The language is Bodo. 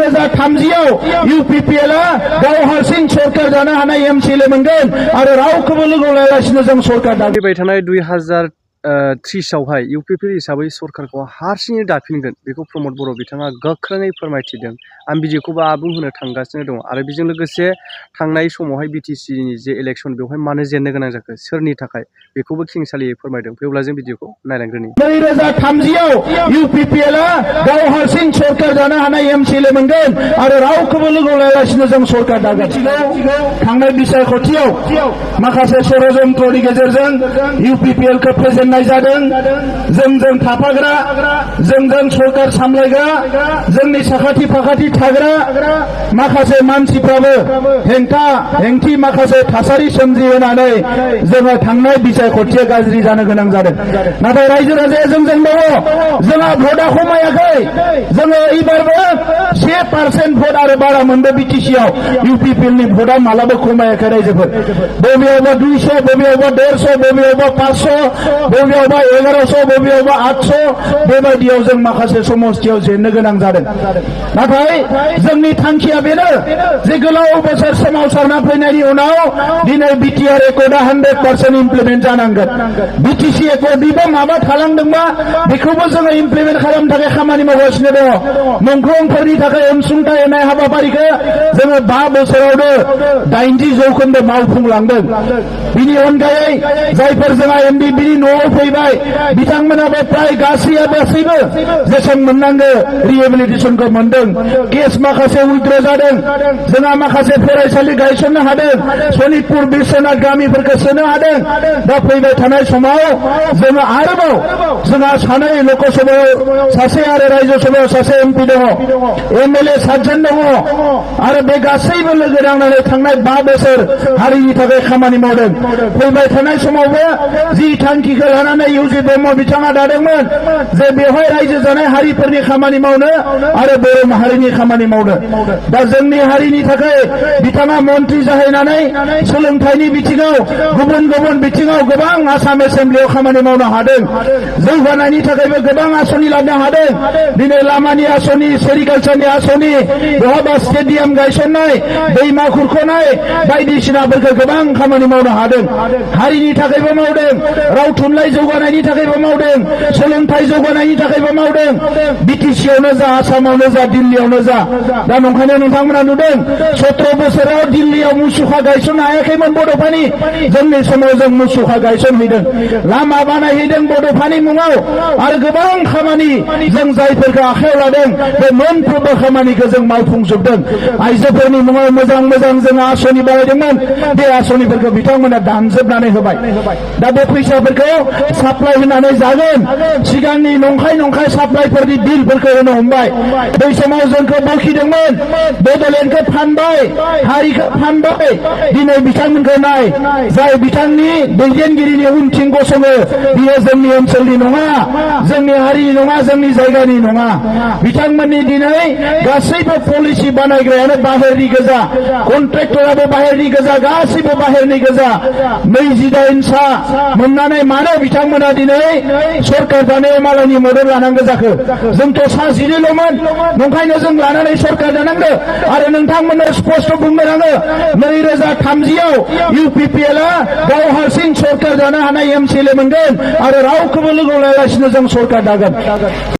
2030आव UPPLआ गाव हारसिं सरकार जानो हानाय MCLA मोनगोन आरो रावखौबो लोगो लायालासिनो जों सरकार दागोन। फैबाय थानाय 2030आवहाय UPPL हिसाबै सरकारखौ हारसिङै दाफिनगोन बेखौ प्रमद बर' बिथाङा गोख्रोङै फोरमायथिदों। आं बिदिखौबो आबुं होनो थांगासिनो दं आरो बेजों लोगोसे थांनाय समावहाय BTCनि जे इलेक्सन बेवहाय मानो जेननो गोनां जाखो सोरनि थाखाय बेखौबो खेंसालियै फोरमायदों। फैब्ला जों भिडिअखौ नायलांग्रोनि। 2030आव UPPLआ गाव हारसिं सरकार जानो हानाय MCLA मोनगोन आरो रावखौबो लोगो लायालासिनो जों सरकार दागोन। थांनाय बिसायख'थियाव माखासे षड़यन्त्रनि गेजेरजों UPPLखौ फेजेननाय जादों। जोंजों थाफाग्रा, जोंजों सरकार सामलायग्रा, जोंनि साखाथि फाखाथि थाग्रा माखासे मानसिफ्राबो हेंथि माखासे थासारि सोमजिहोनानै जोङो थांनाय बिसायख'थिया गाज्रि जानो गोनां जादों। नाथाय रायजो राजाया जोंजों दङ। जोंहा भटआ खमायाखै। जोङो एबारबो 1% भट आरो बारा मोनदों BTCआव। UPPLनि भटआ मालाबा खमायाखै रायजोफोर। बबेयावबा 200, बबेयावबा 150, बबेयावबा 500, बबेयावबा 1100, बबेयावबा 800 बेबायदियाव जों माखासे समस्थियाव जेननो गोनां जादों। नाथाय जोंनि थांखिया बेनो जे गोलाव बोसोर सोमावसारना फैनायनि उनाव दिनै BTR एकर्डआ 100% इमप्लिमेन्ट जानांगोन। BTC एकर्डनिबो माबा थालांदोंबा बेखौबो जोङो इमप्लिमेन्ट खालामनो थाखाय खामानि मावगासिनो दङ। मुंख्लंफोरनि थाखाय अनसुंथाइ होनाय हाबाफारिखौ जोङो 5 बोसोरावनो 80% मावफुंलांदों। बिनि अनगायै जायफोर जोंहा MDBनि न'आव फैबाय बिथांमोनाबो प्राय गासैबो जेसेबां मोननांगौ रिहेबिलिटेसनखौ मोनदों। केस माखासे उइथड्र जादों। जोंहा माखासे फरायसालि गायसननो हादों। सनितपुर बिश्वनाथ गामिफोरखौ सोनो हादों। दा फैबाय थानाय समाव जोङो आरोबाव जोंहा सानै लकसभायाव सासे आरो रायजोसभायाव सासे MP दङ। MLA 7 जन दङ आरो बे गासैबो लोगो नांनानै थांनाय 5 बोसोर हारिनि थाखाय खामानि मावदों। फैबाय थानाय समावबो जि थांखिखौ लानानै UG ब्रह्म बिथाङा दादोंमोन जे बेवहाय रायजो जानाय हारिफोरनि खामानि मावनो आरो बर' माहारिनि खामानि मावनो। दा जोंनि हारिनि थाखाय बिथाङा मन्त्रि जाहैनानै सोलोंथाइनि बिथिङाव गुबुन गुबुन बिथिङाव गोबां आसाम एसेम्ब्लियाव खामानि मावनो हादों। जौगानायनि थाखायबो गोबां आसनि लानो हादों। दिनै लामानि आसनि, सेरिकालचारनि आसनि, बहाबा स्टेडियाम गायसननाय, दैमा खुरख'नाय बायदिसिनाफोरखौ गोबां खामानि मावनो हादों। हारिनि थाखायबो मावदों, राव थुनलाइ जौगानायनि थाखायबो मावदों, सोलोंथाइ जौगानायनि थाखायबो मावदों। BTCआवनो जा, आसामावनो जा, दिल्लीयावनो जा। दा नंखायनो नोंथांमोना नुदों 17 बोसोराव दिल्लीयाव मुसुखा गायसननो हायाखैमोन बड'फानि। जोंनि समाव जों मुसुखा गायसनहैदों। लामा बानायहैदों बड'फानि मुङाव आरो गोबां खामानि जों जायफोरखौ आखायाव लादों बे मोनफ्रोमबो खामानिखौ जों मावफुंजोबदों। आइजोफोरनि मुङाव मोजां मोजां जों आसनि बानायदोंमोन। बे आसनिफोरखौ बिथांमोना दानजोबनानै होबाय। दा बे फैसाफोरखौ साप्लाय होनानै जागोन। सिगांनि नंखाय साप्लायफोरनि बिलफोरखौ होनो हमबाय। बै समाव जोंखौ बखिदोंमोन। बड'लेण्डखौ फानबाय, हारिखौ फानबाय। दिनै बिथांमोनखौ नाय, जाय बिथांनि दैदेनगिरिनि उनथिं गसङो बियो जोंनि ओनसोलनि नङा, जोंनि हारिनि नङा, जोंनि जायगानि नङा। बिथांमोननि दिनै गासैबो पलिसि बानायग्रायानो बाहेरनि गोजा, कन्ट्रेक्टराबो बाहेरनि गोजा, गासैबो बाहेरनि गोजा। 29 सा मोननानै मानो बिथांमोना दिनै सरकार दानायाव मालायनि मदद लानांगौ जाखो? जोंथ' सा 7ल'मोन। नंखायनो जों लानानै सरकार दानांगौ आरो नोंथांमोननो स्पष्ट बुंनो नाङो 2030आव UPPLआ गाव हारसिं सरकार जानो हानाय MCLA मोनगोन आरो रावखौबो लोगो लायालासिनो जों सरकार दागोन।